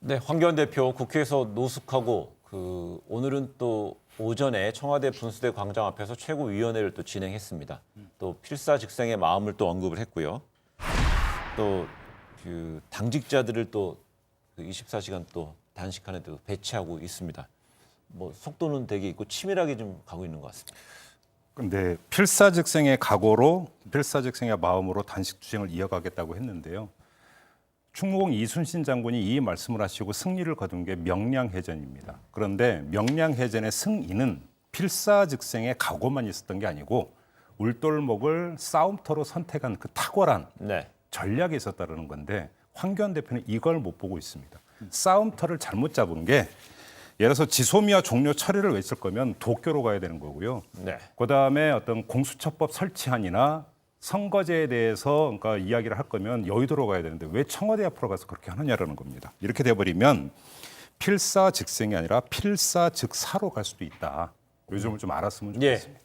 네, 황교안 대표 국회에서 노숙하고 오늘은 또 오전에 청와대 분수대 광장 앞에서 최고위원회를 또 진행했습니다. 또 필사즉생의 마음을 또 언급을 했고요. 또 당직자들을 또 24시간 또 단식하는 데 배치하고 있습니다. 뭐 속도는 되게 있고 치밀하게 좀 가고 있는 것 같습니다. 근데 필사즉생의 각오로 필사즉생의 마음으로 단식 투쟁을 이어가겠다고 했는데요. 충무공 이순신 장군이 이 말씀을 하시고 승리를 거둔 게 명량해전입니다. 그런데 명량해전의 승리는 필사즉생의 각오만 있었던 게 아니고 울돌목을 싸움터로 선택한 그 탁월한 전략이 있었다는 건데 황교안 대표는 이걸 못 보고 있습니다. 싸움터를 잘못 잡은 게 예를 들어서 지소미아 종료 처리를 외칠 거면 도쿄로 가야 되는 거고요. 그다음에 어떤 공수처법 설치안이나 선거제에 대해서 그러니까 이야기를 할 거면 여의도로 가야 되는데 왜 청와대 앞으로 가서 그렇게 하느냐라는 겁니다. 이렇게 돼버리면 필사즉생이 아니라 필사즉사로 갈 수도 있다. 요즘을 좀 알았으면 좋겠습니다.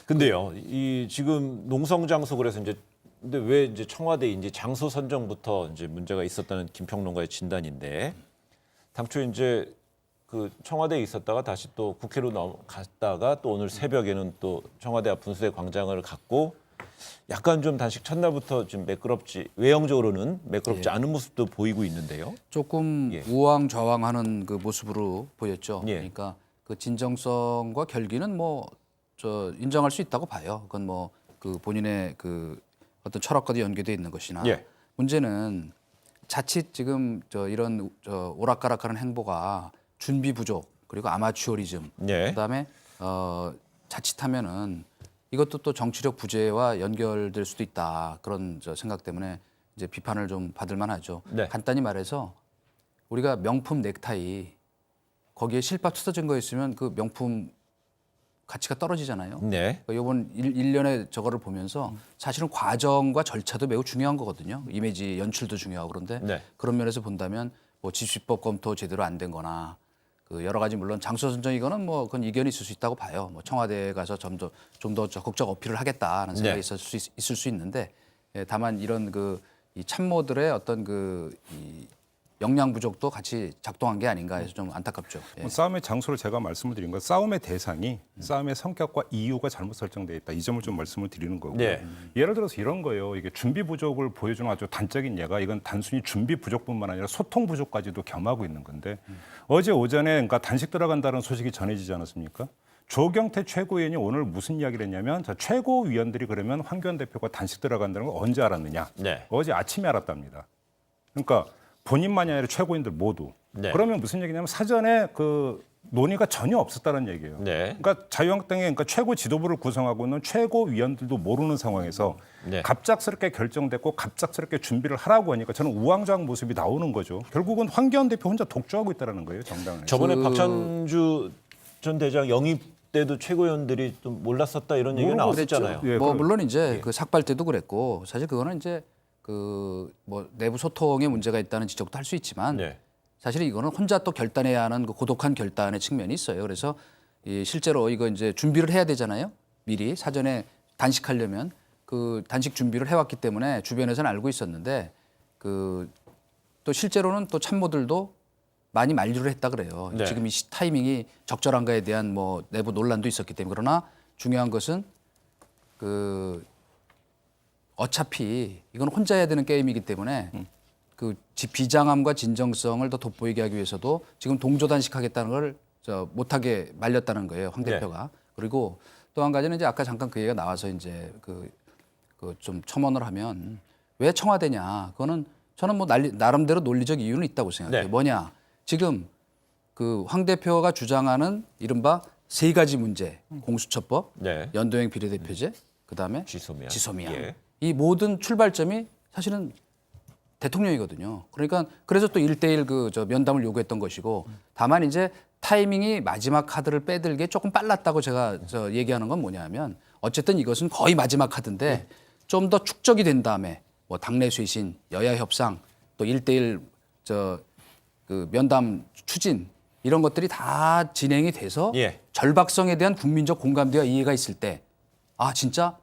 근데요, 이 지금 농성장소 그래서 이제 근데 왜 이제 청와대 이제 장소 선정부터 이제 문제가 있었다는 김평론가의 진단인데 당초 이제 그 청와대에 있었다가 다시 또 국회로 넘어갔다가 또 오늘 새벽에는 또 청와대 앞 분수대 광장을 갔고 약간 좀 단식 첫날부터 좀 외형적으로는 매끄럽지 않은 모습도 보이고 있는데요. 조금 우왕좌왕하는 그 모습으로 보였죠. 그러니까 그 진정성과 결기는 뭐 저 인정할 수 있다고 봐요. 그건 뭐 그 본인의 그 어떤 철학과도 연계돼 있는 것이나 문제는 자칫 지금 이런 오락가락하는 행보가 준비 부족 그리고 아마추어리즘 그다음에 자칫하면은 이것도 또 정치력 부재와 연결될 수도 있다 그런 생각 때문에 이제 비판을 좀 받을 만하죠. 간단히 말해서 우리가 명품 넥타이 거기에 실밥 투자진 거 있으면 그 명품 가치가 떨어지잖아요. 그러니까 이번 일련의 저거를 보면서 사실은 과정과 절차도 매우 중요한 거거든요. 이미지 연출도 중요하고 그런데 그런 면에서 본다면 뭐 집시법 검토 제대로 안 된 거나 그 여러 가지 물론 장소 선정 이거는 뭐 그건 이견이 있을 수 있다고 봐요. 뭐 청와대에 가서 좀 더 적극적 어필을 하겠다는 생각이 있을 수 있는데 다만 이런 이 참모들의 어떤 이 역량 부족도 같이 작동한 게 아닌가 해서 좀 안타깝죠. 싸움의 장소를 제가 말씀을 드린 건 싸움의 대상이 싸움의 성격과 이유가 잘못 설정돼 있다. 이 점을 좀 말씀을 드리는 거고요. 예를 들어서 이런 거예요. 이게 준비 부족을 보여주는 아주 단적인 예가 이건 단순히 준비 부족뿐만 아니라 소통 부족까지도 겸하고 있는 건데 어제 오전에 그러니까 단식 들어간다는 소식이 전해지지 않았습니까? 조경태 최고위원이 오늘 무슨 이야기를 했냐면 최고위원들이 그러면 황교안 대표가 단식 들어간다는 걸 언제 알았느냐? 어제 아침에 알았답니다. 그러니까 본인만이 아니라 최고인들 모두. 그러면 무슨 얘기냐면 사전에 그 논의가 전혀 없었다는 얘기예요. 그러니까 자유한국당의 그러니까 최고 지도부를 구성하고 있는 최고위원들도 모르는 상황에서 갑작스럽게 결정됐고 갑작스럽게 준비를 하라고 하니까 저는 우왕좌왕 모습이 나오는 거죠. 결국은 황교안 대표 혼자 독주하고 있다는 거예요. 정당에서. 저번에 박찬주 전 대장 영입 때도 최고위원들이 좀 몰랐었다 이런 얘기가 나왔었잖아요. 뭐 물론 이제 그 삭발 때도 그랬고 사실 그거는 이제 뭐 내부 소통에 문제가 있다는 지적도 할 수 있지만 사실 이거는 혼자 또 결단해야 하는 그 고독한 결단의 측면이 있어요. 그래서 실제로 이거 이제 준비를 해야 되잖아요. 미리 사전에 단식하려면 그 단식 준비를 해왔기 때문에 주변에서는 알고 있었는데 또 실제로는 또 참모들도 많이 만류를 했다 그래요. 지금 이 타이밍이 적절한가에 대한 뭐 내부 논란도 있었기 때문에 그러나 중요한 것은 어차피 이건 혼자 해야 되는 게임이기 때문에 그 비장함과 진정성을 더 돋보이게 하기 위해서도 지금 동조단식하겠다는 걸 못하게 말렸다는 거예요, 황 대표가. 그리고 또 한 가지는 이제 아까 잠깐 그 얘기가 나와서 이제 좀 첨언을 하면 왜 청와대냐? 그거는 저는 뭐 나름대로 논리적 이유는 있다고 생각해요. 뭐냐? 지금 그 황 대표가 주장하는 이른바 세 가지 문제, 공수처법, 연동형 비례대표제, 그다음에 지소미아. 이 모든 출발점이 사실은 대통령이거든요. 그러니까 그래서 또 1대1 면담을 요구했던 것이고 다만 이제 타이밍이 마지막 카드를 빼들기에 조금 빨랐다고 제가 얘기하는 건 뭐냐면 어쨌든 이것은 거의 마지막 카드인데 좀 더 축적이 된 다음에 뭐 당내 쇄신, 여야 협상, 또 1대1 면담 추진 이런 것들이 다 진행이 돼서 절박성에 대한 국민적 공감대와 이해가 있을 때 진짜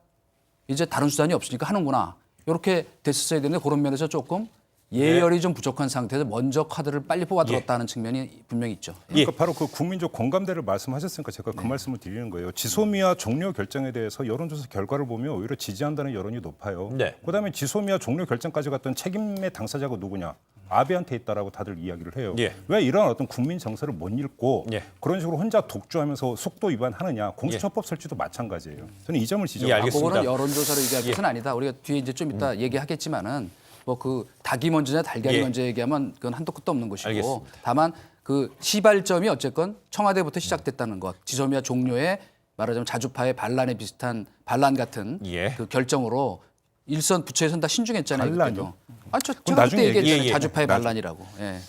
이제 다른 수단이 없으니까 하는구나. 이렇게 됐었어야 되는데 그런 면에서 조금 예열이 좀 부족한 상태에서 먼저 카드를 빨리 뽑아들었다는 측면이 분명히 있죠. 그러니까 바로 그 국민적 공감대를 말씀하셨으니까 제가 그 말씀을 드리는 거예요. 지소미아 종료 결정에 대해서 여론조사 결과를 보면 오히려 지지한다는 여론이 높아요. 네. 그다음에 지소미아 종료 결정까지 갔던 책임의 당사자가 누구냐? 아베한테 있다라고 다들 이야기를 해요. 예. 왜 이런 어떤 국민 정서를 못 읽고 예. 그런 식으로 혼자 독주하면서 속도 위반하느냐? 공수처법 설치도 마찬가지예요. 저는 이 점을 지적합니다. 알겠습니다. 그거는 여론조사로 얘기할 것은 아니다. 우리가 뒤에 이제 좀 이따 얘기하겠지만은 뭐 그 닭이 먼저냐 달걀이 예. 먼저 얘기하면 그건 한도 끝도 없는 것이고 알겠습니다. 다만 그 시발점이 어쨌건 청와대부터 시작됐다는 것. 지소미아 종료의 말하자면 자주파의 반란에 비슷한 반란 같은 예. 그 결정으로 일선 부처에서는 다 신중했잖아요. 반란이요? 그때도. 아, 제가 나중에 그때 얘기했잖아요. 얘기해. 자주파의 나중에. 반란이라고. 예.